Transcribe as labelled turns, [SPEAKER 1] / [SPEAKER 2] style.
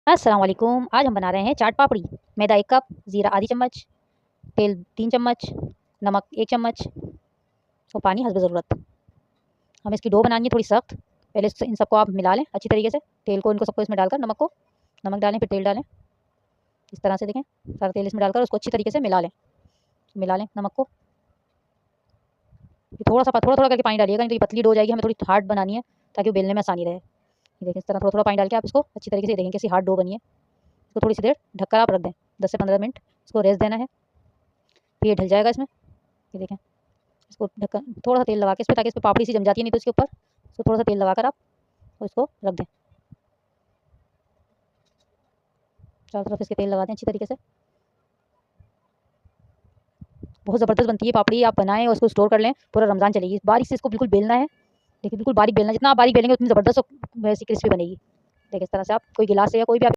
[SPEAKER 1] अस्सलाम वालेकुम। आज हम बना रहे हैं चाट पापड़ी। मैदा 1 कप, ज़ीरा आधी चम्मच, तेल 3 चम्मच, नमक 1 चम्मच और पानी हस्ब ज़रूरत। हमें इसकी डो बनानी है थोड़ी सख्त। पहले इन सबको आप मिला लें अच्छी तरीके से। तेल को इनको सबको इसमें डालकर नमक डालें, फिर तेल डालें। इस तरह से देखें, सारा तेल इसमें डालकर उसको अच्छी तरीके से मिला लें नमक को। थोड़ा-थोड़ा करके पानी डालिएगा, नहीं तो ये पतली डो हो जाएगी। हमें थोड़ी हार्ड बनानी है ताकि वो बेलने में आसानी रहे। ये देखें, इस तरह थोड़ा-थोड़ा पानी डाल के आप इसको अच्छी तरीके से देखें कैसी हार्ड डो बनी है। इसको थोड़ी सी देर ढककर आप रख दें, 10 से 15 मिनट इसको रेस्ट देना है। फिर ये ढल जाएगा इसमें। ये देखें, इसको ढक्कन थोड़ा सा तेल लगा के इस पर, ताकि इस पर पापड़ी सी जम जाती है नहीं तो इसके ऊपर। इसको थोड़ा सा तेल लगाकर आप इसको रख दें। चारों तरफ इसके तेल लगा दें अच्छी तरीके से। बहुत ज़बरदस्त बनती है पापड़ी। आप बनाएं और उसको स्टोर कर लें, पूरा रमज़ान चलेगी। बारीक से इसको बिल्कुल बेलना है। देखिए, बिल्कुल बारीक बेलना, जितना आप बारीक बेलेंगे उतनी ज़बरदस्त वैसी क्रिस्पी बनेगी। देखिए, इस तरह से आप कोई गिलास से या कोई भी आप